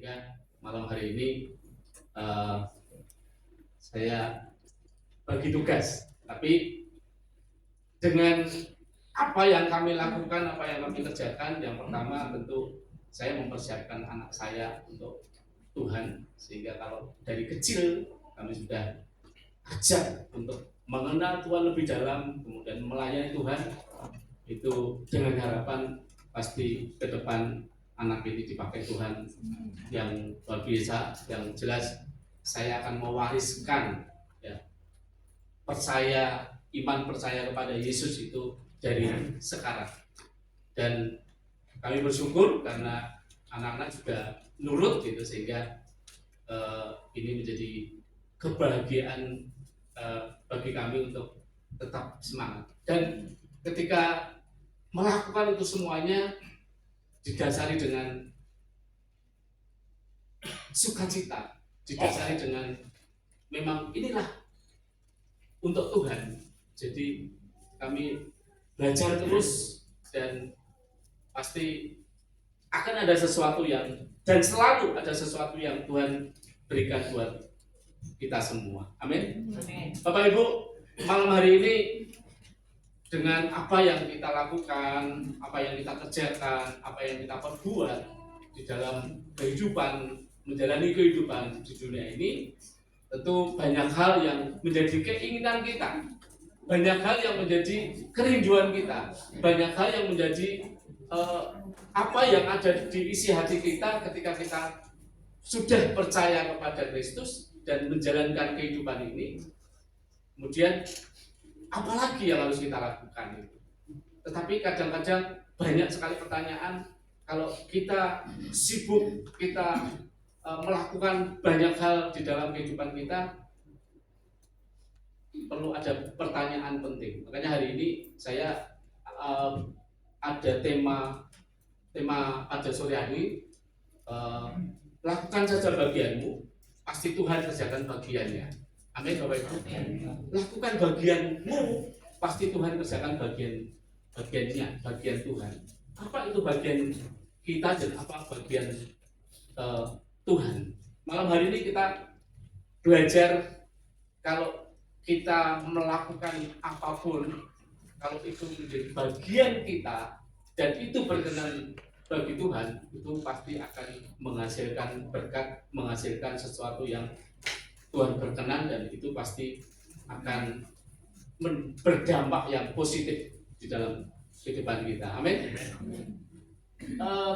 sehingga malam hari ini saya bagi tugas, tapi dengan apa yang kami lakukan, apa yang kami kerjakan, yang pertama tentu saya mempersiapkan anak saya untuk Tuhan, sehingga kalau dari kecil kami sudah ajak untuk mengenal Tuhan lebih dalam, kemudian melayani Tuhan, itu dengan harapan pasti ke depan anak ini dipakai Tuhan yang luar biasa. Yang jelas saya akan mewariskan iman percaya kepada Yesus itu dari sekarang, dan kami bersyukur karena anak-anak juga nurut gitu, sehingga ini menjadi kebahagiaan bagi kami untuk tetap semangat. Dan ketika melakukan itu semuanya didasari dengan sukacita, didasari dengan memang inilah untuk Tuhan. Jadi kami belajar terus, dan pasti akan ada sesuatu dan selalu ada sesuatu yang Tuhan berikan buat kita semua. Amin. Bapak Ibu, malam hari ini dengan apa yang kita lakukan, apa yang kita kerjakan, apa yang kita perbuat di dalam kehidupan, menjalani kehidupan di dunia ini, tentu banyak hal yang menjadi keinginan kita, banyak hal yang menjadi kerinduan kita, banyak hal yang menjadi apa yang ada di isi hati kita ketika kita sudah percaya kepada Kristus dan menjalankan kehidupan ini. Kemudian apalagi yang harus kita lakukan itu. Tetapi kadang-kadang banyak sekali pertanyaan. Kalau kita sibuk, kita melakukan banyak hal di dalam kehidupan kita, perlu ada pertanyaan penting. Makanya hari ini saya ada tema pada sore hari, lakukan saja bagianmu, pasti Tuhan kerjakan bagiannya. Amin Bapak Ibu. Lakukan bagianmu, pasti Tuhan kerjakan bagiannya, bagian Tuhan. Apa itu bagian kita dan apa bagian Tuhan? Malam hari ini kita belajar, kalau kita melakukan apapun, kalau itu menjadi bagian kita dan itu berkenan bagi Tuhan, itu pasti akan menghasilkan berkat, menghasilkan sesuatu yang Tuhan berkenan, dan itu pasti akan berdampak yang positif di dalam kehidupan kita. Amin.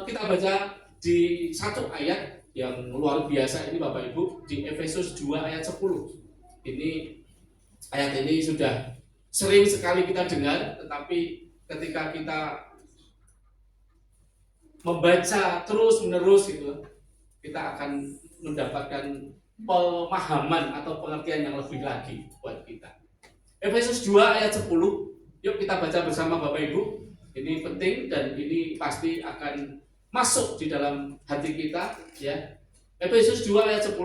Kita baca di satu ayat yang luar biasa ini Bapak Ibu, di Efesus 2 ayat 10. Ayat ini sudah sering sekali kita dengar, tetapi ketika kita membaca terus menerus itu, kita akan mendapatkan pemahaman atau pengertian yang lebih lagi buat kita. Efesus 2 ayat 10. Yuk kita baca bersama Bapak Ibu. Ini penting dan ini pasti akan masuk di dalam hati kita, ya. Efesus 2 ayat 10.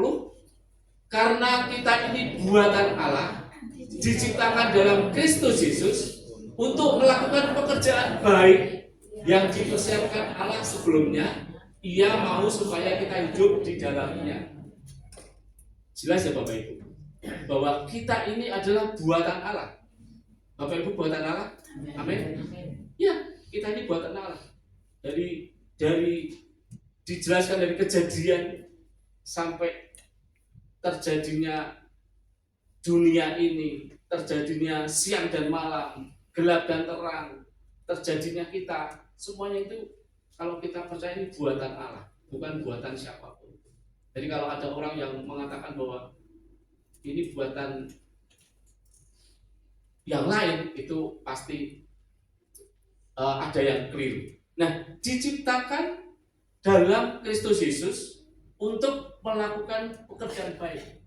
Karena kita ini buatan Allah, diciptakan dalam Kristus Yesus untuk melakukan pekerjaan baik yang dipersiapkan Allah sebelumnya. Ia mau supaya kita hidup di dalamnya. Jelas ya Bapak Ibu, bahwa kita ini adalah buatan Allah. Bapak Ibu buatan Allah? Amin. Ya, kita ini buatan Allah. Dari dijelaskan dari kejadian sampai terjadinya dunia ini, terjadinya siang dan malam, gelap dan terang, terjadinya kita, semuanya itu kalau kita percaya ini buatan Allah, bukan buatan siapapun. Jadi kalau ada orang yang mengatakan bahwa ini buatan yang lain, itu pasti ada yang keliru. Nah, diciptakan dalam Kristus Yesus untuk melakukan pekerjaan baik.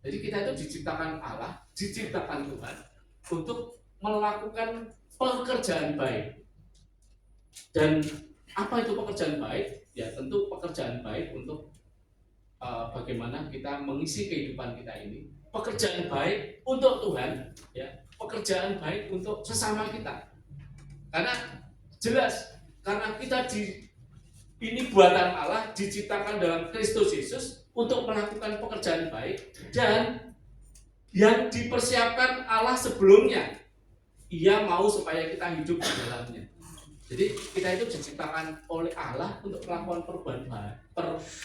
Jadi kita itu diciptakan Allah, diciptakan Tuhan untuk melakukan pekerjaan baik. Dan apa itu pekerjaan baik? Ya tentu pekerjaan baik untuk bagaimana kita mengisi kehidupan kita ini. Pekerjaan baik untuk Tuhan, ya. Pekerjaan baik untuk sesama kita. Karena jelas, karena kita ini buatan Allah, diciptakan dalam Kristus Yesus untuk melakukan pekerjaan baik dan yang dipersiapkan Allah sebelumnya. Ia mau supaya kita hidup di dalamnya. Jadi kita itu diciptakan oleh Allah untuk melakukan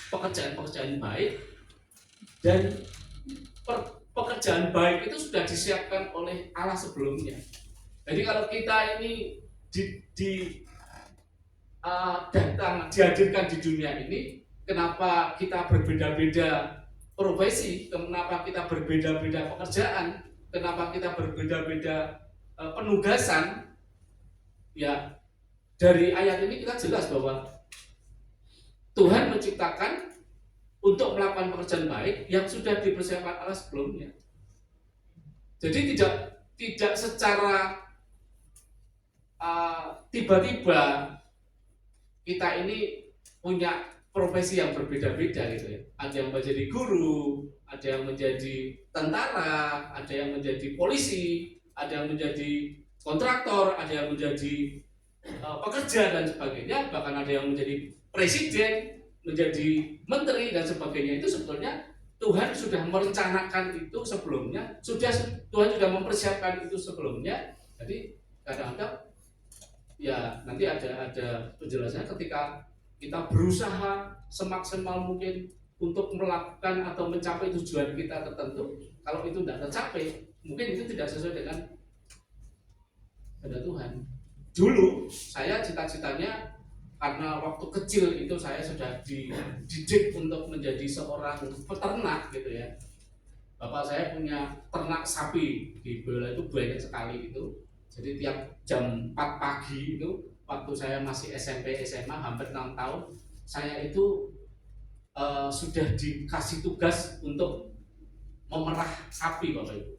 pekerjaan-pekerjaan baik, dan pekerjaan baik itu sudah disiapkan oleh Allah sebelumnya. Jadi kalau kita ini dihadirkan di dunia ini, kenapa kita berbeda-beda profesi, kenapa kita berbeda-beda pekerjaan, kenapa kita berbeda-beda penugasan, ya dari ayat ini kita jelas bahwa Tuhan menciptakan untuk melakukan pekerjaan baik yang sudah dipersiapkan Allah sebelumnya. Jadi tidak secara tiba-tiba kita ini punya profesi yang berbeda-beda gitu ya. Ada yang menjadi guru, ada yang menjadi tentara, ada yang menjadi polisi, ada yang menjadi kontraktor, ada yang menjadi pekerja dan sebagainya, bahkan ada yang menjadi presiden, menjadi menteri dan sebagainya. Itu sebetulnya Tuhan sudah merencanakan itu sebelumnya, Tuhan sudah mempersiapkan itu sebelumnya. Jadi kadang-kadang ya nanti ada penjelasannya ketika kita berusaha semaksimal mungkin untuk melakukan atau mencapai tujuan kita tertentu. Kalau itu tidak tercapai, mungkin itu tidak sesuai dengan kehendak Tuhan. Dulu saya cita-citanya, karena waktu kecil itu saya sudah dididik untuk menjadi seorang peternak gitu ya. Bapak saya punya ternak sapi di Bola, itu banyak sekali itu. Jadi tiap jam 4 pagi itu, waktu saya masih SMP SMA hampir 6 tahun, saya itu sudah dikasih tugas untuk memerah sapi Bapak Ibu.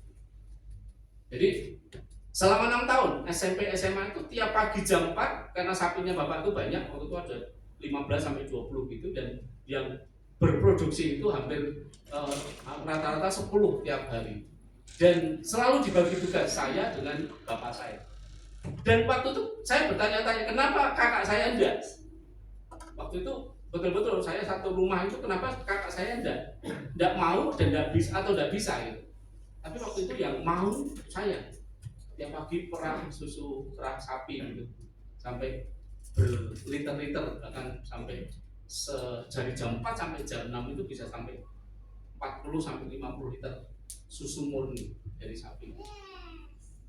Jadi selama 6 tahun SMP SMA itu tiap pagi jam 4, karena sapinya Bapak itu banyak, waktu itu ada 15-20 gitu, dan yang berproduksi itu hampir rata-rata 10 tiap hari. Dan selalu dibagi tugas saya dengan bapak saya. Dan waktu itu saya bertanya-tanya, kenapa kakak saya enggak? Waktu itu betul-betul saya satu rumah itu, kenapa kakak saya enggak mau dan enggak bisa atau enggak bisa gitu. Tapi waktu itu yang mau saya. Tiap pagi perah susu perah sapi gitu, sampai berliter-liter, bahkan sampai dari jam 4 sampai jam 6 itu bisa sampai 40-50 liter susu murni dari sapi.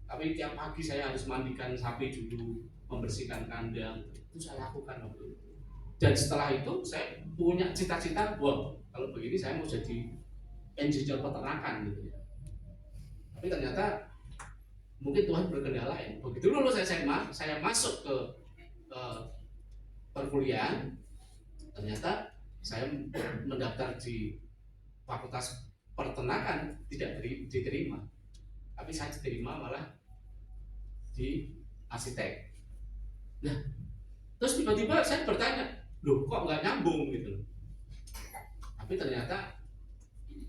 Tapi tiap pagi saya harus mandikan sapi dulu, membersihkan kandang, itu saya lakukan waktu itu. Dan setelah itu saya punya cita-cita, wah kalau begini saya mau jadi engineer peternakan gitu ya. Tapi ternyata mungkin Tuhan berkehendak lain. Begitu lulus SMA, saya masuk ke perkuliahan. Ternyata saya mendaftar di Fakultas Peternakan, tidak diterima. Tapi saya diterima malah di arsitek. Nah, terus tiba-tiba saya bertanya, loh kok nggak nyambung gitu. Tapi ternyata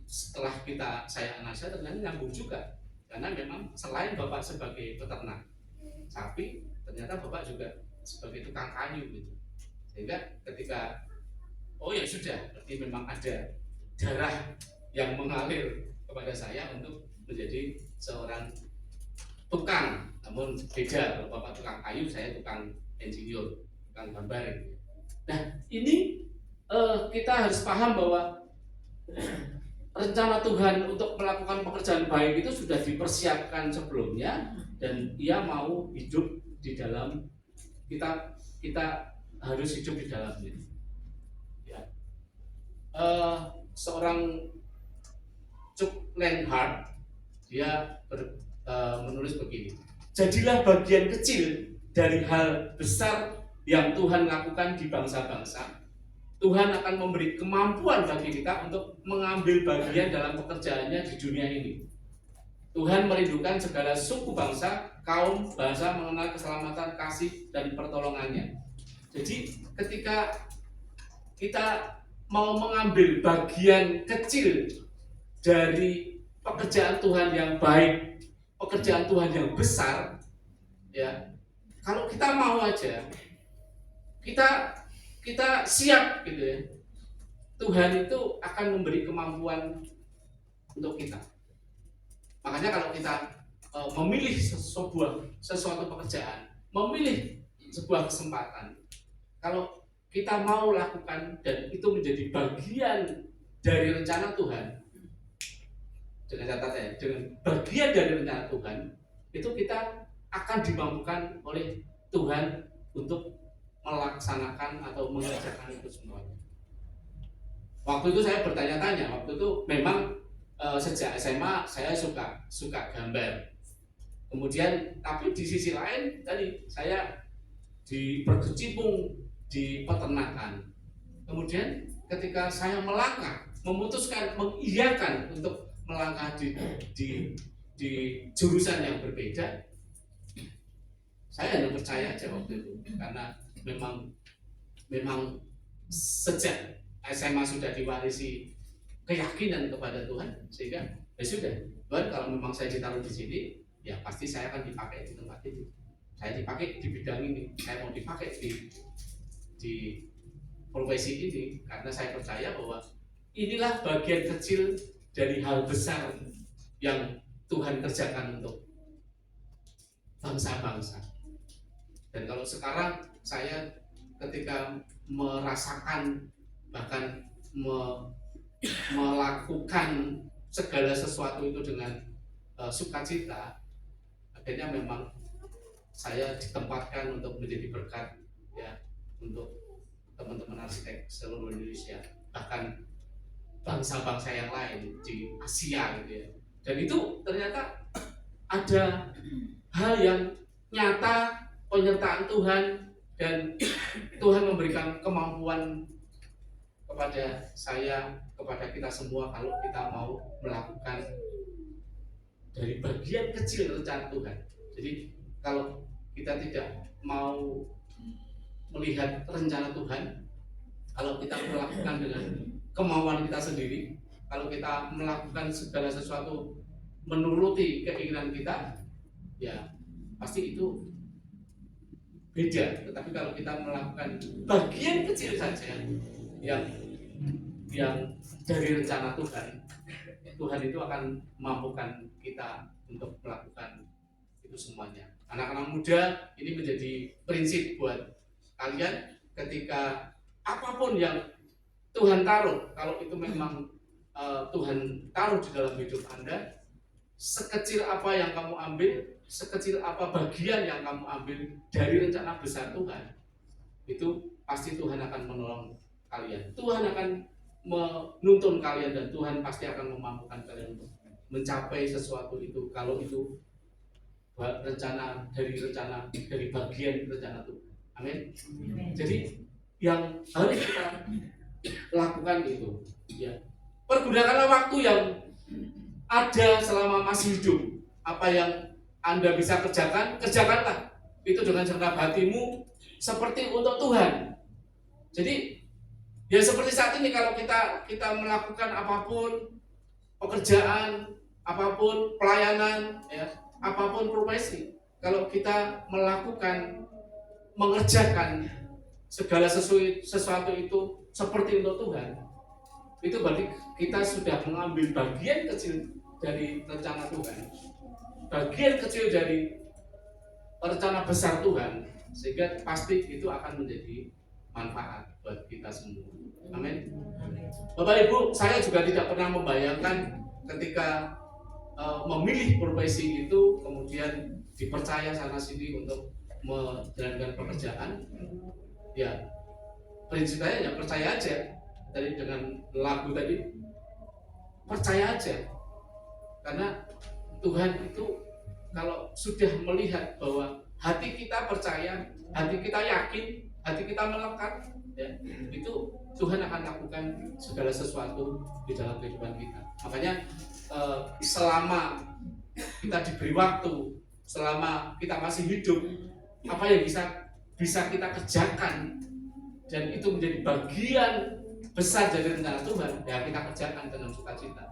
setelah saya analisa, ternyata nyambung juga. Karena memang selain Bapak sebagai peternak sapi, ternyata Bapak juga sebagai tukang kayu gitu. Sehingga ketika oh ya sudah, berarti memang ada darah yang mengalir kepada saya untuk menjadi seorang tukang. Namun beda, kalau Bapak tukang kayu, saya tukang insinyur, tukang gambar. Nah ini kita harus paham bahwa rencana Tuhan untuk melakukan pekerjaan baik itu sudah dipersiapkan sebelumnya, dan Ia mau hidup di dalam kita harus hidup di dalamnya. Ya. Seorang Chuck Lenhart dia menulis begini: jadilah bagian kecil dari hal besar yang Tuhan lakukan di bangsa-bangsa. Tuhan akan memberi kemampuan bagi kita untuk mengambil bagian dalam pekerjaannya di dunia ini. Tuhan merindukan segala suku bangsa, kaum, bahasa mengenal keselamatan, kasih, dan pertolongannya. Jadi ketika kita mau mengambil bagian kecil dari pekerjaan Tuhan yang baik, pekerjaan Tuhan yang besar, ya, kalau kita mau aja, kita kita siap gitu ya, Tuhan itu akan memberi kemampuan untuk kita. Makanya kalau kita memilih sesuatu pekerjaan, memilih sebuah kesempatan, kalau kita mau lakukan dan itu menjadi bagian dari rencana Tuhan, dengan catatan dengan bagian dari rencana Tuhan, itu kita akan dimampukan oleh Tuhan untuk melaksanakan atau mengerjakan itu semuanya. Waktu itu saya bertanya-tanya, waktu itu memang sejak SMA saya suka gambar. Kemudian tapi di sisi lain tadi saya berkecimpung di peternakan. Kemudian ketika saya memutuskan mengiyakan untuk melangkah di jurusan yang berbeda, saya hanya percaya aja waktu itu, karena memang sejak SMA sudah diwarisi keyakinan kepada Tuhan, sehingga ya sudah, Tuhan kalau memang saya ditaruh di sini, ya pasti saya akan dipakai di tempat ini. Saya dipakai di bidang ini, saya mau dipakai di profesi ini, karena saya percaya bahwa inilah bagian kecil dari hal besar yang Tuhan kerjakan untuk bangsa-bangsa. Dan kalau sekarang saya ketika merasakan bahkan melakukan segala sesuatu itu dengan sukacita, akhirnya memang saya ditempatkan untuk menjadi berkat ya untuk teman-teman arsitek seluruh Indonesia, bahkan bangsa-bangsa yang lain di Asia gitu ya. Dan itu ternyata ada hal yang nyata, penyertaan Tuhan, dan Tuhan memberikan kemampuan kepada saya, kepada kita semua, kalau kita mau melakukan dari bagian kecil rencana Tuhan. Jadi kalau kita tidak mau melihat rencana Tuhan, kalau kita melakukan dengan kemauan kita sendiri, kalau kita melakukan segala sesuatu menuruti keinginan kita, ya pasti itu beda. Tetapi kalau kita melakukan bagian kecil saja yang dari rencana Tuhan, Tuhan itu akan mampukan kita untuk melakukan itu semuanya. Anak-anak muda, ini menjadi prinsip buat kalian ketika apapun yang Tuhan taruh, kalau itu memang Tuhan taruh di dalam hidup Anda, sekecil apa yang kamu ambil, sekecil apa bagian yang kamu ambil dari rencana besar Tuhan, itu pasti Tuhan akan menolong kalian. Tuhan akan menuntun kalian, dan Tuhan pasti akan memampukan kalian untuk mencapai sesuatu itu, kalau itu dari bagian rencana Tuhan. Amin. Jadi yang harus kita lakukan itu ya, pergunakanlah waktu yang ada selama masih hidup. Apa yang Anda bisa kerjakan, kerjakanlah itu dengan segenap hatimu seperti untuk Tuhan. Jadi ya seperti saat ini, kalau kita melakukan apapun pekerjaan, apapun pelayanan, ya, apapun profesi, kalau kita mengerjakan segala sesuatu itu seperti untuk Tuhan, itu berarti kita sudah mengambil bagian kecil dari rencana Tuhan, bagian kecil dari rencana besar Tuhan, sehingga pasti itu akan menjadi manfaat buat kita semua. Amin. Bapak Ibu, saya juga tidak pernah membayangkan ketika memilih profesi itu, kemudian dipercaya sana sini untuk menjalankan pekerjaan. Ya, prinsip saya ya percaya aja. Tadi dengan lagu tadi, percaya aja. Karena Tuhan itu kalau sudah melihat bahwa hati kita percaya, hati kita yakin, hati kita melekat, ya, itu Tuhan akan lakukan segala sesuatu di dalam kehidupan kita. Makanya selama kita diberi waktu, selama kita masih hidup, apa yang bisa kita kerjakan dan itu menjadi bagian besar dari rencana Tuhan, ya kita kerjakan dengan sukacita.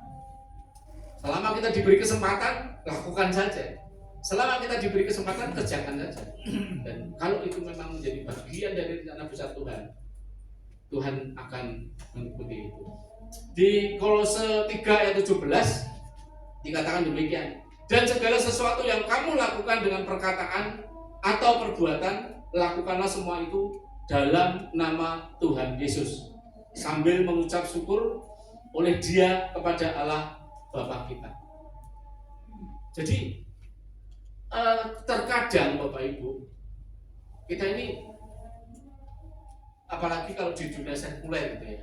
Selama kita diberi kesempatan, lakukan saja. Selama kita diberi kesempatan, kerjakan saja. Dan kalau itu memang menjadi bagian dari rencana besar Tuhan, Tuhan akan mengikuti itu. Di Kolose 3 ayat 17 dikatakan demikian, dan segala sesuatu yang kamu lakukan dengan perkataan atau perbuatan, lakukanlah semua itu dalam nama Tuhan Yesus, sambil mengucap syukur oleh Dia kepada Allah Bapa kita. Jadi terkadang Bapak Ibu, kita ini apalagi kalau di dunia sekuler gitu ya,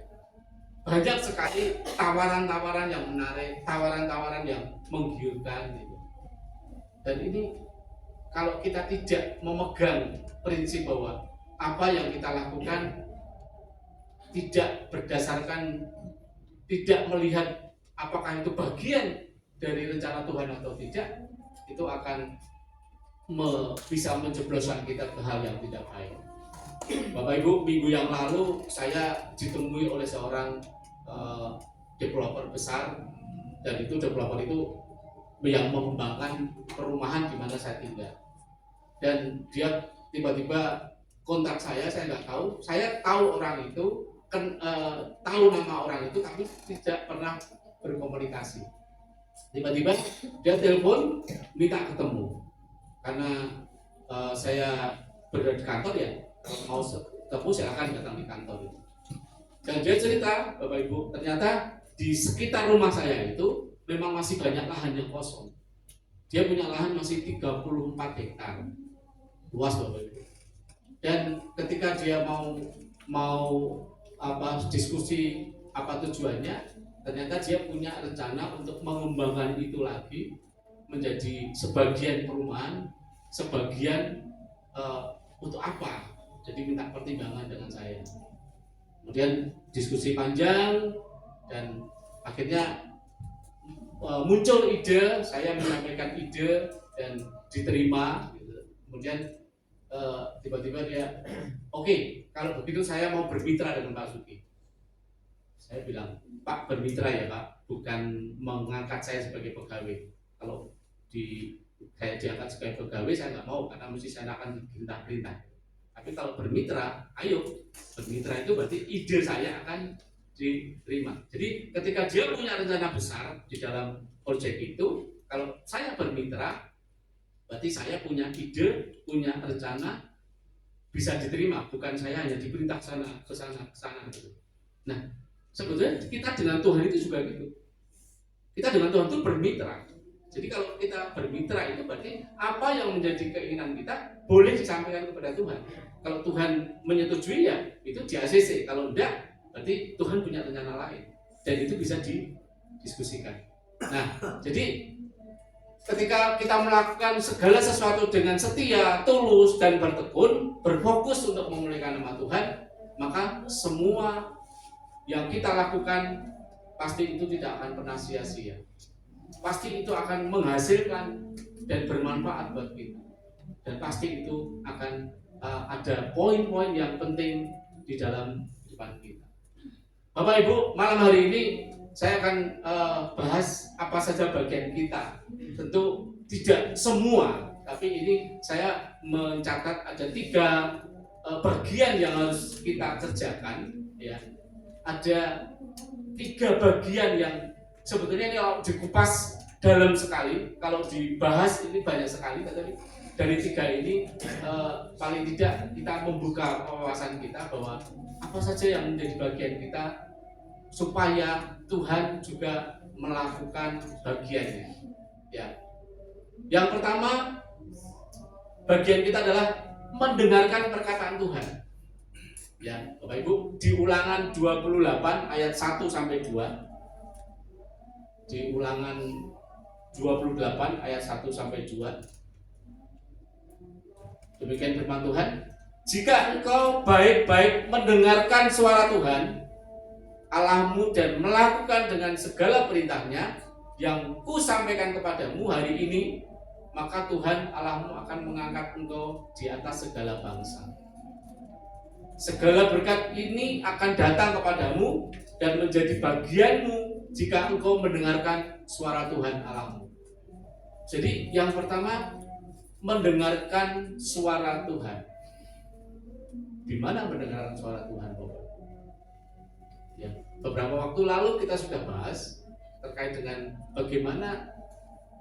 banyak sekali tawaran-tawaran yang menarik, tawaran-tawaran yang menggiurkan gitu. Dan ini kalau kita tidak memegang prinsip bahwa apa yang kita lakukan tidak berdasarkan, tidak melihat apakah itu bagian dari rencana Tuhan atau tidak, itu akan bisa menjebloskan kita ke hal yang tidak baik. Bapak Ibu, minggu yang lalu saya ditemui oleh seorang developer besar, dan itu developer itu yang mengembangkan perumahan di mana saya tinggal. Dan dia tiba-tiba kontak saya nggak tahu. Saya tahu orang itu, tahu nama orang itu, tapi tidak pernah berkomunikasi. Tiba-tiba dia telepon minta ketemu, karena saya berada di kantor ya, mau ketemu silakan datang di kantor itu. Dan dia cerita, Bapak Ibu, ternyata di sekitar rumah saya itu memang masih banyak lahan yang kosong. Dia punya lahan masih 34 hektar luas, Bapak Ibu. Dan ketika dia mau diskusi apa tujuannya, ternyata dia punya rencana untuk mengembangkan itu lagi menjadi sebagian perumahan, sebagian untuk apa. Jadi minta pertimbangan dengan saya. Kemudian diskusi panjang dan akhirnya muncul ide, saya menyampaikan ide dan diterima gitu. Kemudian tiba-tiba dia oke, kalau begitu saya mau bermitra dengan Pak Suki. Saya bilang, Pak, bermitra ya Pak, bukan mengangkat saya sebagai pegawai. Kalau saya diangkat sebagai pegawai saya nggak mau, karena mesti saya akan diperintah-perintah. Tapi kalau bermitra, ayo, bermitra itu berarti ide saya akan diterima. Jadi ketika dia punya rencana besar di dalam proyek itu, kalau saya bermitra, berarti saya punya ide, punya rencana, bisa diterima, bukan saya hanya diperintah sana ke sana gitu. Nah, sebetulnya kita dengan Tuhan itu juga gitu. Kita dengan Tuhan itu bermitra. Jadi kalau kita bermitra itu berarti apa yang menjadi keinginan kita boleh disampaikan kepada Tuhan. Kalau Tuhan menyetujui ya itu di ACC. Kalau enggak berarti Tuhan punya rencana lain dan itu bisa didiskusikan. Nah, jadi ketika kita melakukan segala sesuatu dengan setia, tulus dan bertekun, berfokus untuk memuliakan nama Tuhan, maka semua yang kita lakukan pasti itu tidak akan pernah sia-sia. Pasti itu akan menghasilkan dan bermanfaat buat kita. Dan pasti itu akan ada poin-poin yang penting di dalam kehidupan kita. Bapak Ibu, malam hari ini saya akan bahas apa saja bagian kita. Tentu tidak semua, tapi ini saya mencatat ada 3 bagian yang harus kita kerjakan. Ya, ada 3 bagian yang sebetulnya ini kalau dikupas dalam sekali, kalau dibahas ini banyak sekali, tapi dari 3 ini paling tidak kita membuka wawasan kita bahwa apa saja yang menjadi bagian kita supaya Tuhan juga melakukan bagiannya. Ya, yang pertama bagian kita adalah mendengarkan perkataan Tuhan. Ya, Bapak Ibu, di Ulangan 28 ayat 1 sampai 2. Di Ulangan 28 ayat 1 sampai 2. Demikian firman Tuhan. Jika engkau baik-baik mendengarkan suara Tuhan Allahmu dan melakukan dengan segala perintahnya yang ku sampaikan kepadamu hari ini, maka Tuhan Allahmu akan mengangkat engkau di atas segala bangsa. Segala berkat ini akan datang kepadamu dan menjadi bagianmu jika engkau mendengarkan suara Tuhan Allahmu. Jadi yang pertama, mendengarkan suara Tuhan. Di mana mendengarkan suara Tuhan, Bapak? Ya, beberapa waktu lalu kita sudah bahas terkait dengan bagaimana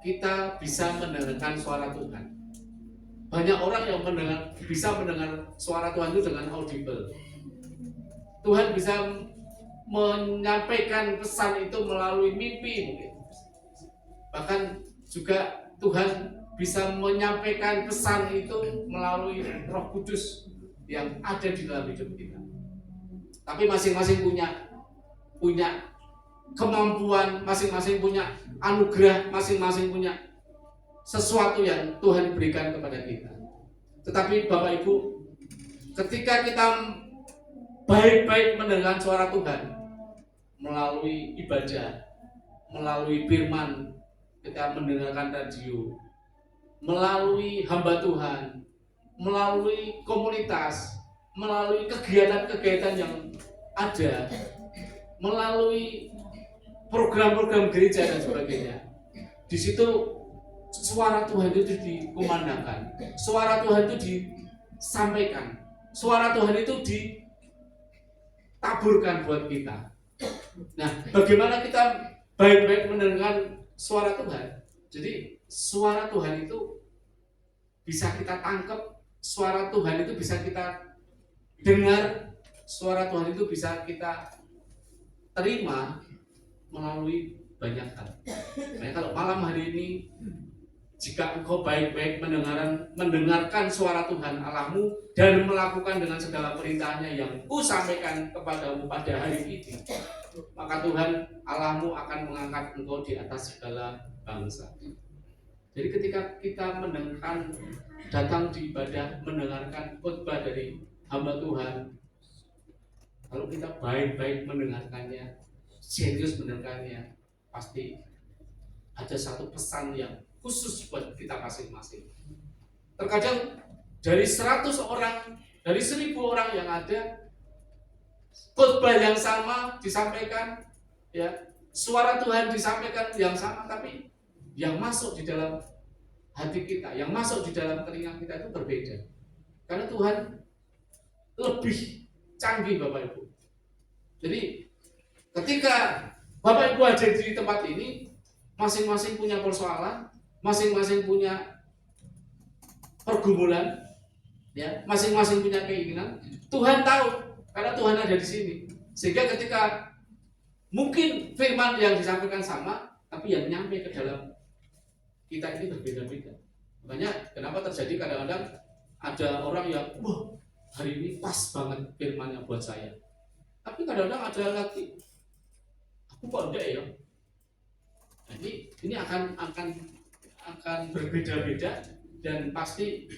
kita bisa mendengarkan suara Tuhan. Banyak orang yang bisa mendengar suara Tuhan itu dengan audible. Tuhan bisa menyampaikan pesan itu melalui mimpi mungkin. Bahkan juga Tuhan bisa menyampaikan pesan itu melalui Roh Kudus yang ada di dalam hidup kita. Tapi masing-masing punya kemampuan, masing-masing punya anugerah, masing-masing punya sesuatu yang Tuhan berikan kepada kita. Tetapi Bapak Ibu, ketika kita baik-baik mendengar suara Tuhan melalui ibadah, melalui firman, kita mendengarkan radio, melalui hamba Tuhan, melalui komunitas, melalui kegiatan-kegiatan yang ada, melalui program-program gereja dan sebagainya. Di situ suara Tuhan itu dikumandangkan, suara Tuhan itu disampaikan, suara Tuhan itu ditaburkan buat kita. Nah, bagaimana kita baik-baik mendengarkan suara Tuhan? Jadi suara Tuhan itu bisa kita tangkap, suara Tuhan itu bisa kita dengar, suara Tuhan itu bisa kita terima melalui banyak hal. Nah, kalau malam hari ini, jika engkau baik-baik mendengarkan suara Tuhan Allahmu dan melakukan dengan segala perintahnya yang kusampaikan kepadamu pada hari ini, maka Tuhan Allahmu akan mengangkat engkau di atas segala bangsa. Jadi ketika kita datang di ibadah, mendengarkan khotbah dari hamba Tuhan, kalau kita baik-baik mendengarkannya, serius mendengarkannya, pasti ada satu pesan yang khusus buat kita masing-masing. Terkadang dari 100 orang, dari 1000 orang yang ada, khotbah yang sama disampaikan, ya, suara Tuhan disampaikan yang sama, tapi yang masuk di dalam hati kita, yang masuk di dalam telinga kita itu berbeda. Karena Tuhan lebih canggih, Bapak Ibu. Jadi ketika Bapak Ibu hadir di tempat ini, masing-masing punya persoalan, masing-masing punya pergumulan, ya, masing-masing punya keinginan. Tuhan tahu karena Tuhan ada di sini. Sehingga ketika mungkin firman yang disampaikan sama, tapi yang nyampe ke dalam kita ini berbeda-beda. Makanya kenapa terjadi kadang-kadang ada orang yang, wah, hari ini pas banget firmannya buat saya. Tapi kadang-kadang ada lagi, aku kok enggak ya. Nah, ini akan berbeda-beda, dan pasti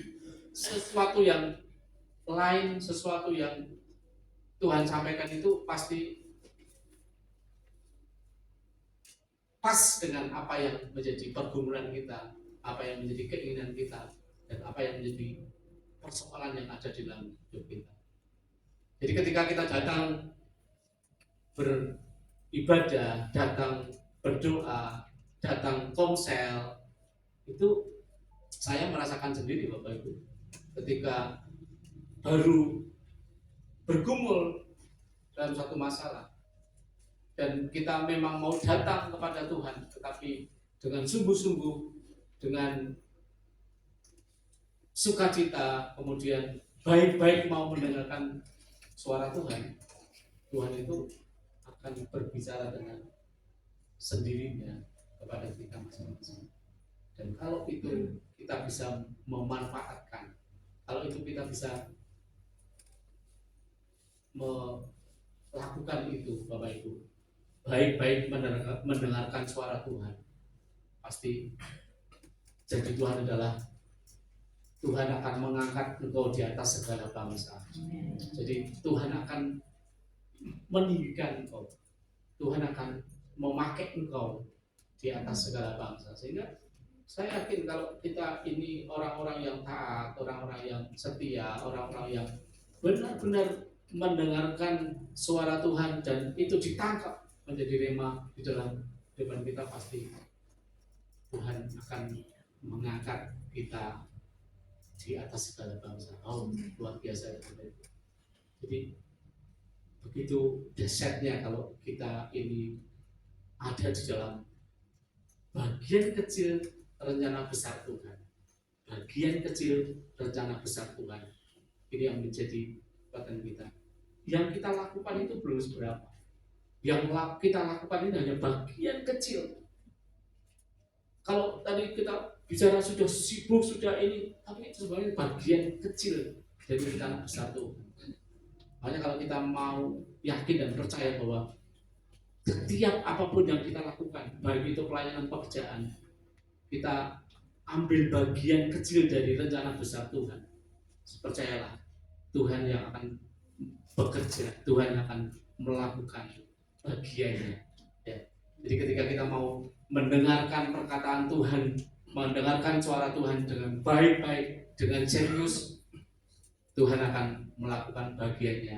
sesuatu yang lain, sesuatu yang Tuhan sampaikan itu pasti pas dengan apa yang menjadi pergumulan kita, apa yang menjadi keinginan kita, dan apa yang menjadi persoalan yang ada di dalam hidup kita. Jadi ketika kita datang beribadah, datang berdoa, datang komsel, itu saya merasakan sendiri, Bapak Ibu, ketika baru bergumul dalam satu masalah dan kita memang mau datang kepada Tuhan, tetapi dengan sungguh-sungguh, dengan sukacita, kemudian baik-baik mau mendengarkan suara Tuhan, Tuhan itu akan berbicara dengan sendirinya kepada kita masing-masing. Dan kalau itu kita bisa memanfaatkan, kalau itu kita bisa melakukan itu, Bapak Ibu, baik-baik mendengarkan suara Tuhan, pasti jadi Tuhan adalah Tuhan akan mengangkat engkau di atas segala bangsa. Jadi Tuhan akan meninggikan engkau, Tuhan akan memakai engkau di atas segala bangsa. Sehingga saya yakin kalau kita ini orang-orang yang taat, orang-orang yang setia, orang-orang yang benar-benar mendengarkan suara Tuhan dan itu ditangkap menjadi rema di dalam depan kita, pasti Tuhan akan mengangkat kita di atas segala bangsa. Oh, luar biasa. Jadi begitu dahsyatnya kalau kita ini ada di dalam bagian kecil rencana besar Tuhan. Bagian kecil rencana besar Tuhan. Ini yang menjadi kekuatan kita. Yang kita lakukan itu belum seberapa. Yang kita lakukan ini hanya bagian kecil. Kalau tadi kita bicara sudah sibuk, sudah ini, tapi itu sebenarnya bagian kecil dari rencana besar Tuhan. Makanya kalau kita mau yakin dan percaya bahwa setiap apapun yang kita lakukan, baik itu pelayanan pekerjaan, kita ambil bagian kecil dari rencana besar Tuhan. Percayalah, Tuhan yang akan bekerja, Tuhan yang akan melakukan bagiannya. Ya. Jadi ketika kita mau mendengarkan perkataan Tuhan, mendengarkan suara Tuhan dengan baik-baik, dengan serius, Tuhan akan melakukan bagiannya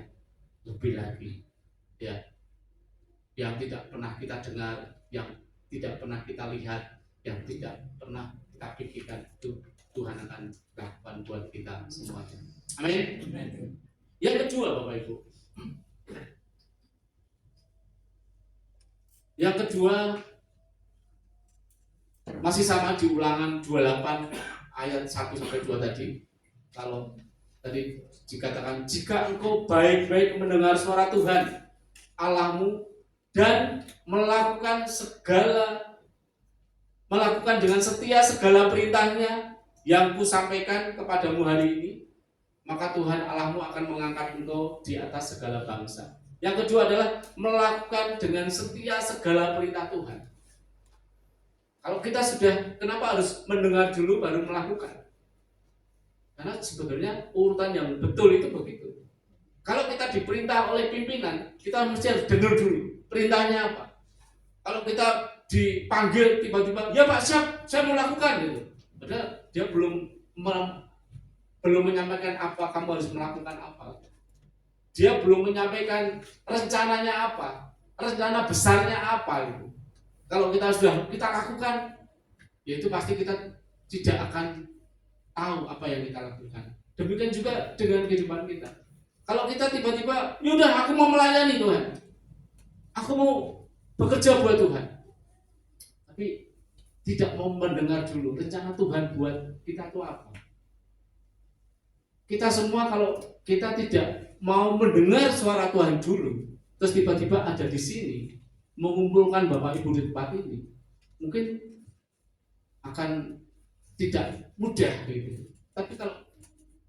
lebih lagi. Ya. Yang tidak pernah kita dengar, yang tidak pernah kita lihat, yang tidak pernah kita pikirkan, itu Tuhan akan lakukan buat kita semuanya. Amin. Yang kedua, Bapak Ibu. Yang kedua masih sama di Ulangan 28 ayat 1 sampai 2 tadi. Kalau tadi dikatakan, jika engkau baik-baik mendengar suara Tuhan Allahmu dan melakukan dengan setia segala perintahnya yang kusampaikan kepadamu hari ini, maka Tuhan Allahmu akan mengangkat engkau di atas segala bangsa. Yang kedua adalah melakukan dengan setia segala perintah Tuhan. Kalau kita sudah, kenapa harus mendengar dulu baru melakukan? Karena sebenarnya urutan yang betul itu begitu. Kalau kita diperintah oleh pimpinan, kita mesti harus dengar dulu perintahnya apa. Kalau kita dipanggil tiba-tiba, ya Pak siap, saya mau lakukan gitu. Padahal dia belum menyampaikan apa, kamu harus melakukan apa. Dia belum menyampaikan rencananya apa, rencana besarnya apa gitu. Kalau kita sudah kita lakukan, ya itu pasti kita tidak akan tahu apa yang kita lakukan. Demikian juga dengan kehidupan kita. Kalau kita tiba-tiba, yaudah aku mau melayani Tuhan, aku mau bekerja buat Tuhan, tapi tidak mau mendengar dulu rencana Tuhan buat kita itu apa. Kita semua kalau kita tidak mau mendengar suara Tuhan dulu, terus tiba-tiba ada di sini mengumpulkan Bapak Ibu di tempat ini, mungkin akan tidak mudah gitu. Tapi kalau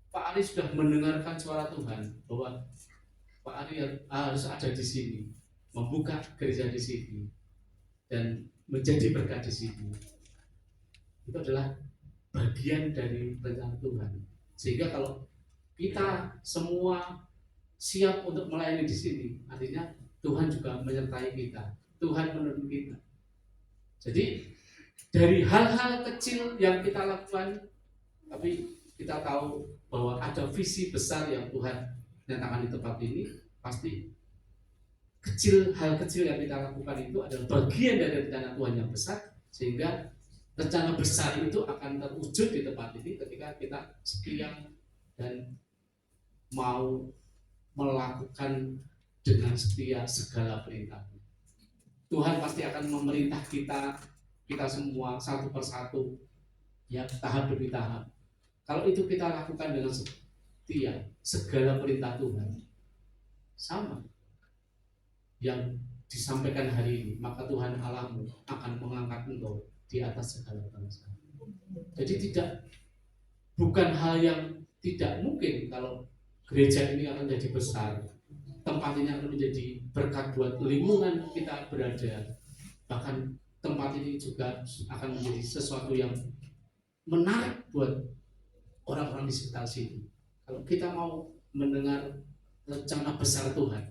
Pak Ari sudah mendengarkan suara Tuhan bahwa Pak Ari harus ada di sini, membuka gereja di sini dan menjadi berkat di sini, itu adalah bagian dari rencana Tuhan. Sehingga kalau kita semua siap untuk melayani di sini, artinya Tuhan juga menyertai kita, Tuhan menuntun kita. Jadi dari hal-hal kecil yang kita lakukan, tapi kita tahu bahwa ada visi besar yang Tuhan nyatakan di tempat ini, pasti hal kecil yang kita lakukan itu adalah bagian dari rencana Tuhan yang besar, sehingga rencana besar itu akan terwujud di tempat ini ketika kita setia dan mau melakukan dengan setia segala perintah. Tuhan pasti akan memerintah kita semua satu persatu, ya, tahap demi tahap. Kalau itu kita lakukan dengan setia segala perintah Tuhan, sama yang disampaikan hari ini, maka Tuhan Allahmu akan mengangkat engkau di atas segala bangsa. Jadi bukan hal yang tidak mungkin kalau gereja ini akan jadi besar, tempat ini akan menjadi berkat buat lingkungan kita berada, bahkan tempat ini juga akan menjadi sesuatu yang menarik buat orang-orang di sekitar sini. Kalau kita mau mendengar rencana besar Tuhan,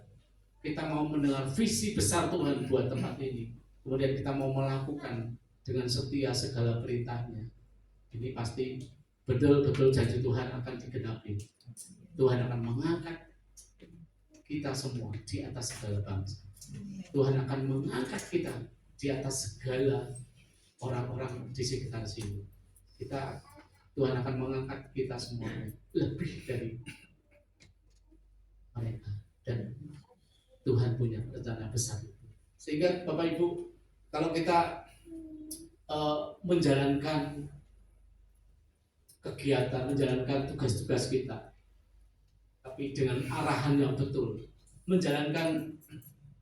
kita mau mendengar visi besar Tuhan buat tempat ini, kemudian kita mau melakukan dengan setia segala perintahnya, ini pasti betul-betul janji Tuhan akan digenapi. Tuhan akan mengangkat kita semua di atas segala bangsa. Tuhan akan mengangkat kita di atas segala orang-orang di sekitar sini. Tuhan akan mengangkat kita semua lebih dari mereka, dan Tuhan punya rencana besar. Sehingga Bapak Ibu, kalau kita menjalankan kegiatan, menjalankan tugas-tugas kita, tapi dengan arahan yang betul, menjalankan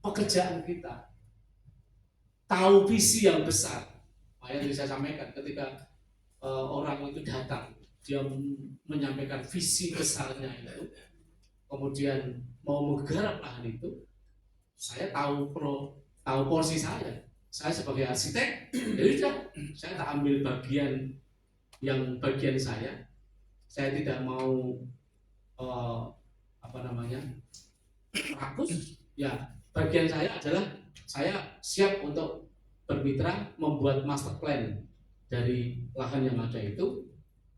pekerjaan kita, tahu visi yang besar. Makanya yang saya sampaikan ketika orang itu datang, dia menyampaikan visi besarnya itu, kemudian mau menggarap lahan itu, saya tahu porsi saya. Saya sebagai arsitek, ya sudah, saya tak ambil bagian saya. Saya tidak mau rakus. Ya, bagian saya adalah saya siap untuk bermitra membuat master plan dari lahan yang ada itu.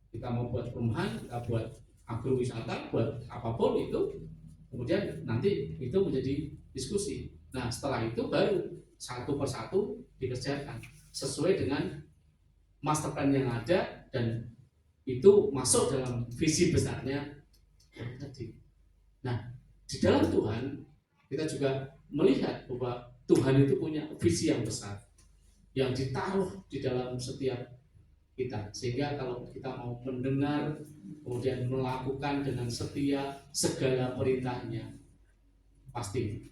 Kita mau buat perumahan, kita buat agrowisata, buat apapun itu, kemudian nanti itu menjadi diskusi. Nah, setelah itu baru satu persatu dikerjakan sesuai dengan master plan yang ada, dan itu masuk dalam visi besarnya yang tadi. Nah, di dalam Tuhan kita juga melihat bahwa Tuhan itu punya visi yang besar yang ditaruh di dalam setiap kita, sehingga kalau kita mau mendengar kemudian melakukan dengan setia segala perintahnya, pasti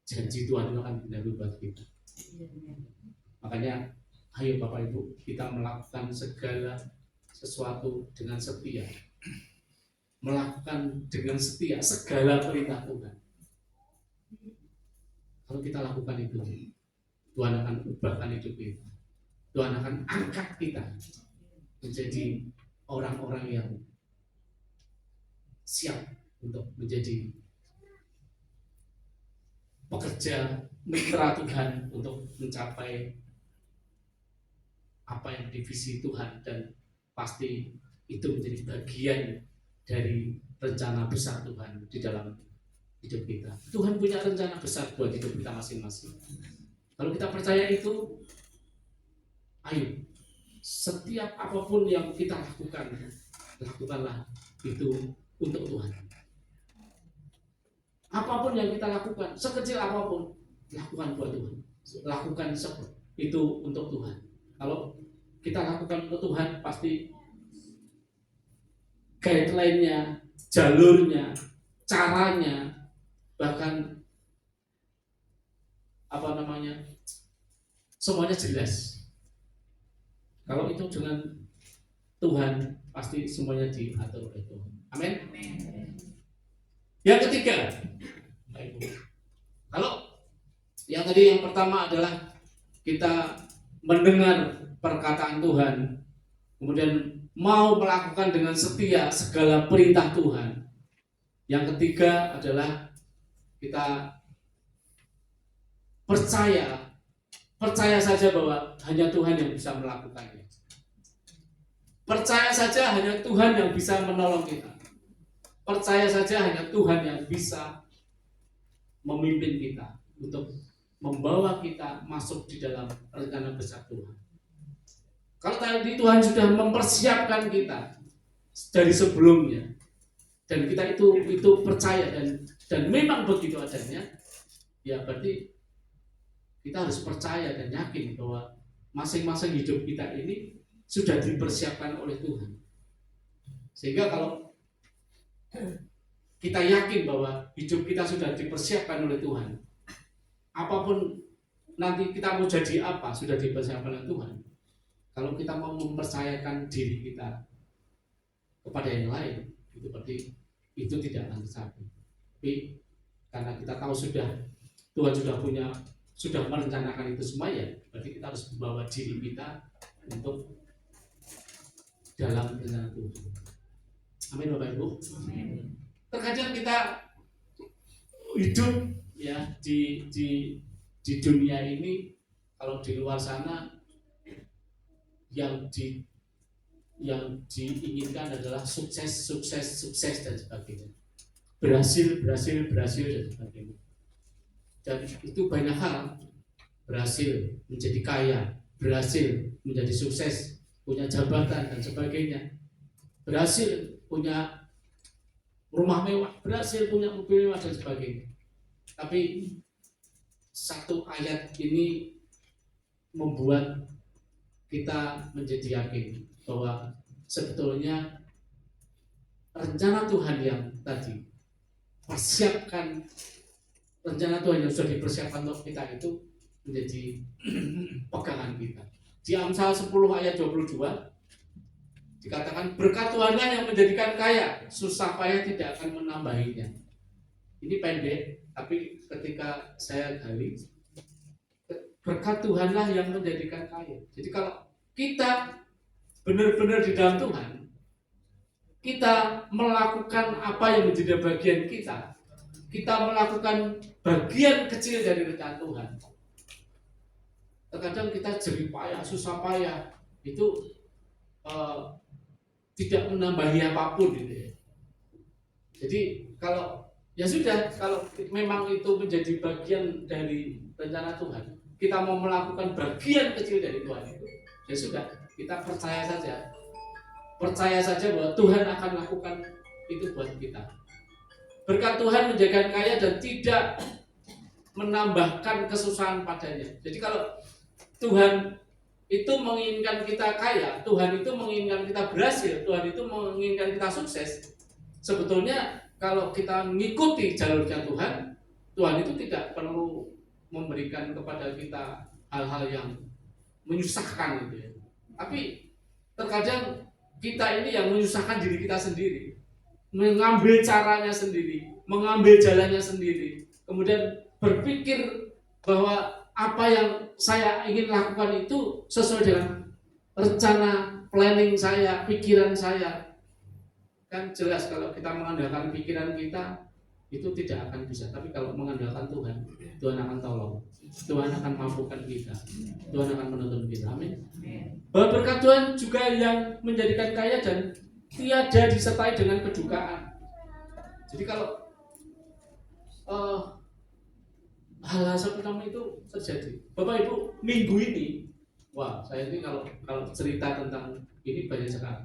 janji Tuhan itu akan benar buat kita. Makanya ayo Bapak Ibu, kita melakukan segala sesuatu dengan setia, melakukan dengan setia segala perintah Tuhan. Kalau kita lakukan itu, Tuhan akan ubahkan hidup kita. Tuhan akan angkat kita menjadi orang-orang yang siap untuk menjadi pekerja mitra Tuhan untuk mencapai apa yang divisi Tuhan, dan pasti itu menjadi bagian dari rencana besar Tuhan di dalam hidup kita. Tuhan punya rencana besar buat hidup kita masing-masing. Kalau kita percaya itu, ayo setiap apapun yang kita lakukan, lakukanlah itu untuk Tuhan. Apapun yang kita lakukan, sekecil apapun, lakukan buat Tuhan. Lakukan itu untuk Tuhan. Kalau kita lakukan untuk Tuhan, pasti guideline-nya, jalurnya, caranya, bahkan semuanya jelas. Kalau itu dengan Tuhan, pasti semuanya diatur oleh Tuhan. Amin. Yang ketiga, kalau yang pertama adalah kita mendengar perkataan Tuhan, kemudian mau melakukan dengan setia segala perintah Tuhan. Yang ketiga adalah kita percaya saja bahwa hanya Tuhan yang bisa melakukannya. Percaya saja hanya Tuhan yang bisa menolong kita. Percaya saja hanya Tuhan yang bisa memimpin kita untuk membawa kita masuk di dalam rencana besar Tuhan. Kalau tadi Tuhan sudah mempersiapkan kita dari sebelumnya, dan kita itu percaya dan memang begitu adanya, ya berarti kita harus percaya dan yakin bahwa masing-masing hidup kita ini sudah dipersiapkan oleh Tuhan. Sehingga kalau kita yakin bahwa hidup kita sudah dipersiapkan oleh Tuhan, apapun nanti kita mau jadi apa sudah dipersiapkan oleh Tuhan. Kalau kita mau mempercayakan diri kita kepada yang lain, itu berarti itu tidak akan tercapai. Tapi karena kita tahu Tuhan sudah merencanakan itu semua, ya berarti kita harus membawa diri kita untuk dalam rencana Tuhan. Amin Bapak Ibu. Amin. Terkadang kita hidup ya di dunia ini, kalau di luar sana yang diinginkan adalah sukses dan sebagainya, berhasil dan sebagainya. Dan itu banyak hal, berhasil menjadi kaya, berhasil menjadi sukses, punya jabatan dan sebagainya, berhasil punya rumah mewah, berhasil punya mobil mewah dan sebagainya. Tapi satu ayat ini membuat kita menjadi yakin bahwa sebetulnya rencana Tuhan yang tadi persiapkan, rencana Tuhan yang sudah dipersiapkan untuk kita itu menjadi pegangan kita. Di Amsal 10 ayat 22 dikatakan, berkat Tuhanlah yang menjadikan kaya, susah payah tidak akan menambahinya. Ini pendek, tapi ketika saya gali, berkat Tuhanlah yang menjadikan kaya. Jadi kalau kita benar-benar di dalam Tuhan, kita melakukan apa yang menjadi bagian kita melakukan bagian kecil dari rencana Tuhan. Terkadang kita jerih payah, susah payah, itu tidak menambahi apapun gitu ya. Jadi kalau ya sudah, kalau memang itu menjadi bagian dari rencana Tuhan, kita mau melakukan bagian kecil dari Tuhan itu, ya sudah, kita percaya saja bahwa Tuhan akan lakukan itu buat kita. Berkat Tuhan menjadikan kaya dan tidak menambahkan kesusahan padanya. Jadi kalau Tuhan itu menginginkan kita kaya, Tuhan itu menginginkan kita berhasil, Tuhan itu menginginkan kita sukses, sebetulnya kalau kita mengikuti jalurnya Tuhan, Tuhan itu tidak perlu memberikan kepada kita hal-hal yang menyusahkan gitu ya. Tapi terkadang kita ini yang menyusahkan diri kita sendiri, mengambil caranya sendiri, mengambil jalannya sendiri, kemudian berpikir bahwa apa yang saya ingin lakukan itu sesuai dengan rencana, planning saya, pikiran saya. Kan jelas kalau kita mengandalkan pikiran kita itu tidak akan bisa. Tapi kalau mengandalkan Tuhan, Tuhan akan tolong, Tuhan akan mampukan kita, Tuhan akan menuntun kita. Amin. Bahwa berkat Tuhan juga yang menjadikan kaya dan tiada disertai dengan kedukaan. Jadi kalau hal-hal seperti itu terjadi, Bapak Ibu, minggu ini, wah saya ini kalau cerita tentang ini banyak sekali.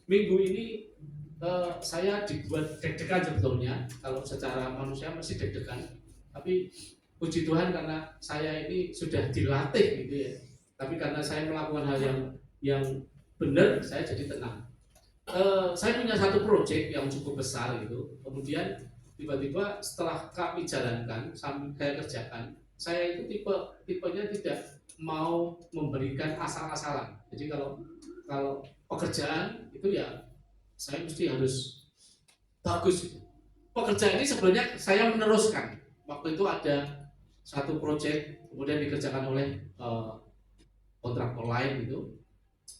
Minggu ini saya dibuat deg-degan sebetulnya. Kalau secara manusia masih deg-degan, tapi puji Tuhan karena saya ini sudah dilatih gitu ya. Tapi karena saya melakukan hal yang benar, saya jadi tenang. Saya punya satu proyek yang cukup besar gitu. Kemudian tiba-tiba setelah kami jalankan sambil saya kerjakan, saya itu tipenya tidak mau memberikan asal-asalan. Jadi kalau pekerjaan itu ya saya mesti harus bagus. Pekerjaan ini sebenarnya saya meneruskan. Waktu itu ada satu proyek kemudian dikerjakan oleh kontraktor lain gitu,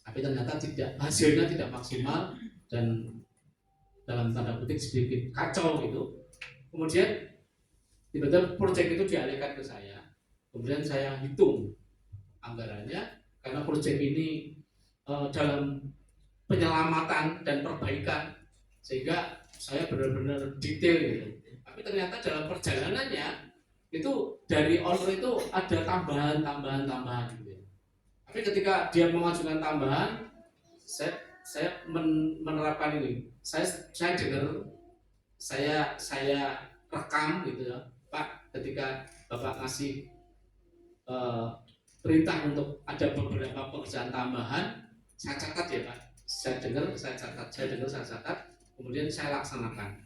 tapi ternyata hasilnya tidak maksimal dan dalam tanda kutip sedikit kacau gitu. Kemudian tiba-tiba proyek itu dialihkan ke saya. Kemudian saya hitung anggarannya karena proyek ini dalam penyelamatan dan perbaikan, sehingga saya benar-benar detail gitu. Tapi ternyata dalam perjalanannya itu dari owner itu ada tambahan gitu. Tapi ketika dia mengajukan tambahan, saya menerapkan ini. Saya dengar, saya rekam gitu ya, Pak, ketika Bapak ngasih perintah untuk ada beberapa pekerjaan tambahan, saya catat ya Pak. Saya dengar, saya catat, kemudian saya laksanakan.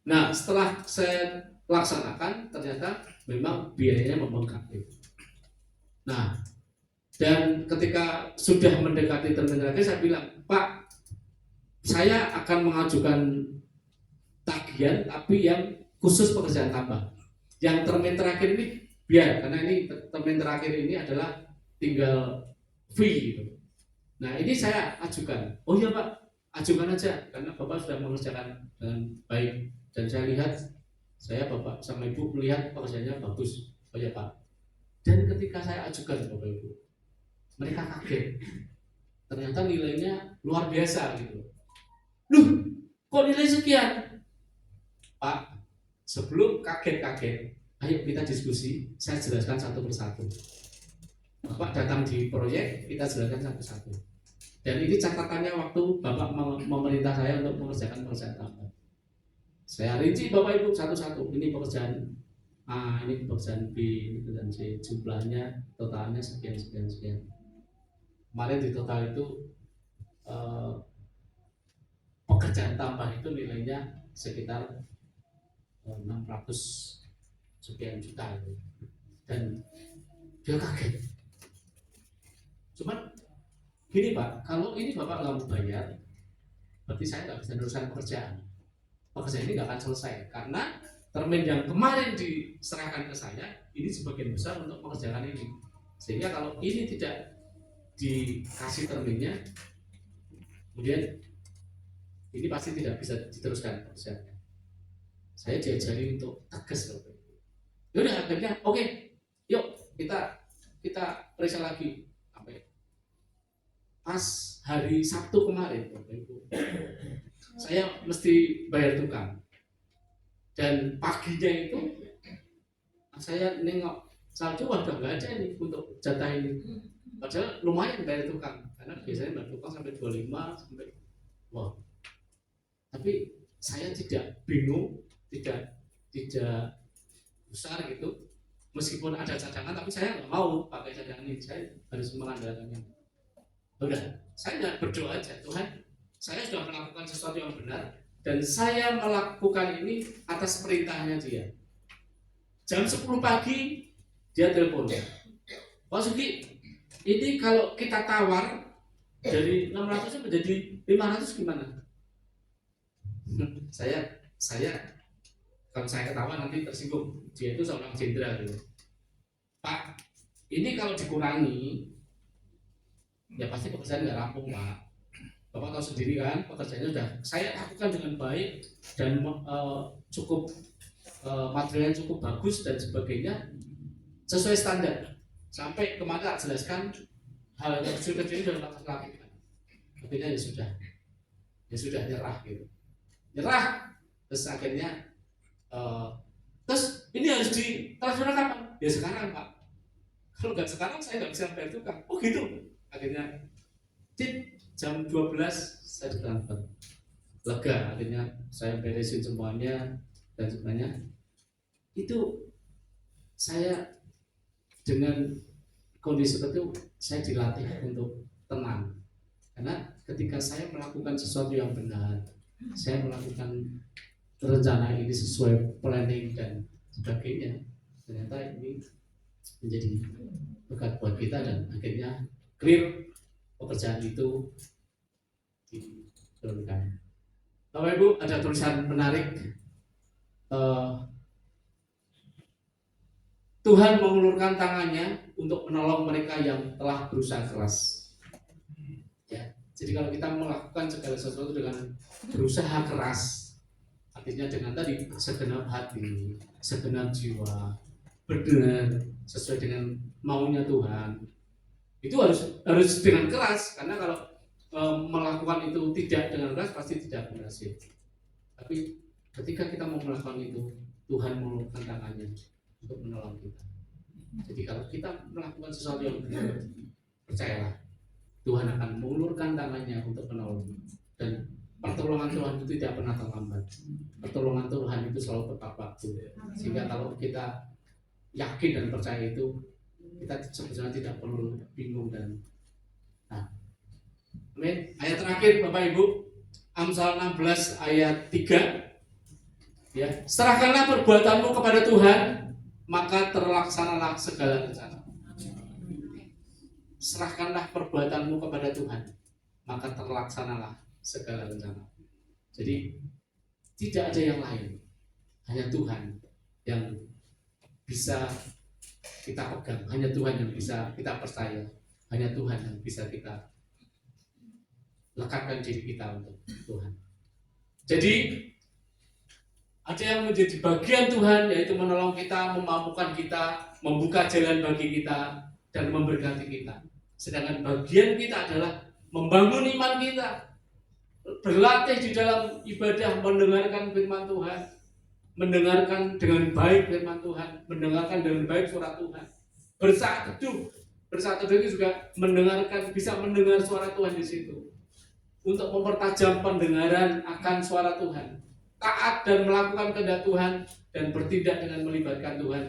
Nah, setelah saya laksanakan, ternyata memang biayanya membengkak. Nah, dan ketika sudah mendekati termin terakhir, saya bilang, Pak, saya akan mengajukan tagihan, tapi yang khusus pekerjaan tambah. Yang termin terakhir ini biar, karena ini termin terakhir ini adalah tinggal fee gitu. Nah ini saya ajukan. Oh iya Pak, ajukan aja karena Bapak sudah mengerjakan dengan baik dan saya lihat, Bapak sama Ibu melihat pekerjaannya bagus. Oh iya Pak. Dan ketika saya ajukan Bapak Ibu, mereka kaget. Ternyata nilainya luar biasa gitu. Loh, kok nilai sekian? Pak, sebelum kaget-kaget, ayo kita diskusi. Saya jelaskan satu persatu. Bapak datang di proyek, kita jelaskan satu-satu. Dan ini catatannya waktu Bapak memerintah saya untuk mengerjakan pekerjaan tambah. Saya rinci Bapak Ibu satu-satu. Ini pekerjaan A, ini pekerjaan B, ini pekerjaan C, jumlahnya totalnya sekian sekian sekian. Kemarin di total itu pekerjaan tambah itu nilainya sekitar 600 sekian juta itu. Dan dia kaget. Cuman gini Pak, kalau ini Bapak nggak mau bayar, berarti saya nggak bisa meneruskan pekerjaan. Pekerjaan ini nggak akan selesai karena termin yang kemarin diserahkan ke saya ini sebagian besar untuk mengerjakan ini. Sehingga kalau ini tidak dikasih terminnya, kemudian ini pasti tidak bisa diteruskan pekerjaannya. Saya diajari untuk tegas loh. Yaudah akhirnya oke, yuk kita periksa lagi. Sampai pas hari Sabtu kemarin, saya mesti bayar tukang. Dan paginya itu saya nengok salju udah nggak ada nih untuk jatah ini. Padahal lumayan bayar tukang, karena biasanya bayar tukang sampai 25 sampai wah. Tapi saya tidak bingung, tidak besar gitu. Meskipun ada cadangan, tapi saya nggak mau pakai cadangan ini. Saya harus mengandalkannya. Udah, saya berdoa aja, Tuhan, saya sudah melakukan sesuatu yang benar dan saya melakukan ini atas perintahnya dia. Jam 10 pagi dia telepon, Pak Sugi, ini kalau kita tawar dari 600 menjadi 500 gimana? Saya kalau saya ketawa nanti tersinggung. Dia itu seorang jenderal gitu. Pak, ini kalau dikurangi ya pasti pekerjaan nggak rampung Pak. Bapak tahu sendiri kan, pekerjaannya sudah saya lakukan dengan baik dan cukup materialnya cukup bagus dan sebagainya sesuai standar. Sampai kemarin tak jelaskan hal yang kecil-kecil sudah lakukan. Akhirnya ya sudah nyerah gitu. Nyerah, terus akhirnya terus ini harus ditransfer kapan? Ya sekarang Pak. Kalau nggak sekarang saya nggak bisa bayar tukang. Oh gitu. Akhirnya jam 12 saya ditransfer. Lega, akhirnya saya beresin semuanya dan sebenarnya itu saya dengan kondisi seperti itu saya dilatih untuk tenang. Karena ketika saya melakukan sesuatu yang benar, saya melakukan rencana ini sesuai planning dan sebagainya, ternyata ini menjadi berkat buat kita dan akhirnya clear pekerjaan itu diturunkan. Bapak Ibu, ada tulisan menarik. Tuhan mengulurkan tangannya untuk menolong mereka yang telah berusaha keras. Ya, jadi kalau kita melakukan segala sesuatu dengan berusaha keras, artinya dengan tadi segenap hati, segenap jiwa, benar, sesuai dengan maunya Tuhan, itu harus dengan keras, karena kalau melakukan itu tidak dengan keras pasti tidak berhasil. Tapi ketika kita mau melakukan itu, Tuhan mengulurkan tangannya untuk menolong kita. Jadi kalau kita melakukan sesuatu yang benar, percayalah Tuhan akan mengulurkan tangannya untuk menolong. Dan pertolongan Tuhan itu tidak pernah terlambat. Pertolongan Tuhan itu selalu tepat waktu. Sehingga kalau kita yakin dan percaya itu, kita sebenarnya tidak perlu bingung dan amin. Ayat terakhir Bapak Ibu, Amsal 16 ayat 3. Ya, serahkanlah perbuatanmu kepada Tuhan, maka terlaksanalah segala rencana. Serahkanlah perbuatanmu kepada Tuhan, maka terlaksanalah segala rencana. Jadi tidak ada yang lain, hanya Tuhan yang bisa kita pegang, hanya Tuhan yang bisa kita percaya, hanya Tuhan yang bisa kita lekatkan diri kita untuk Tuhan. Jadi ada yang menjadi bagian Tuhan, yaitu menolong kita, memampukan kita, membuka jalan bagi kita, dan memberkati kita. Sedangkan bagian kita adalah membangun iman kita, berlatih di dalam ibadah, mendengarkan firman Tuhan, mendengarkan dengan baik firman Tuhan, mendengarkan dengan baik suara Tuhan, bersaat teduh itu juga mendengarkan, bisa mendengar suara Tuhan di situ, untuk mempertajam pendengaran akan suara Tuhan. taat dan melakukan kehendak Tuhan dan bertindak dengan melibatkan Tuhan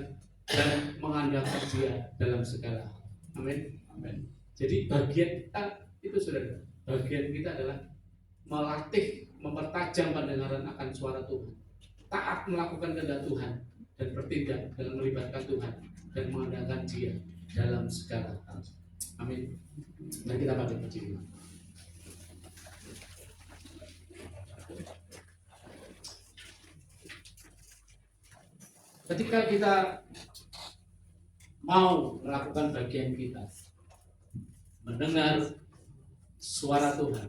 dan mengandalkan Dia dalam segala hal. Amin. Amin. Jadi bagian kita itu saudara, bagian kita adalah melatih, mempertajam pendengaran akan suara Tuhan, taat melakukan kehendak Tuhan dan bertindak dengan melibatkan Tuhan dan mengandalkan Dia dalam segala hal. Amin. Nah, kita pakai puji. Ketika kita mau melakukan bagian kita, mendengar suara Tuhan,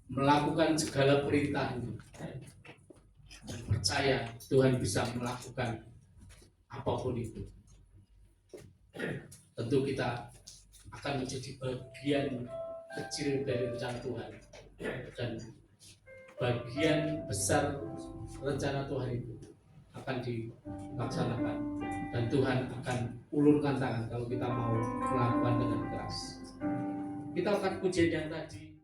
melakukan segala perintahnya, dan percaya Tuhan bisa melakukan apapun itu, tentu kita akan menjadi bagian kecil dari rencana Tuhan, dan bagian besar rencana Tuhan itu akan dilaksanakan, dan Tuhan akan ulurkan tangan kalau kita mau melakukan dengan keras. Kita akan pujian yang tadi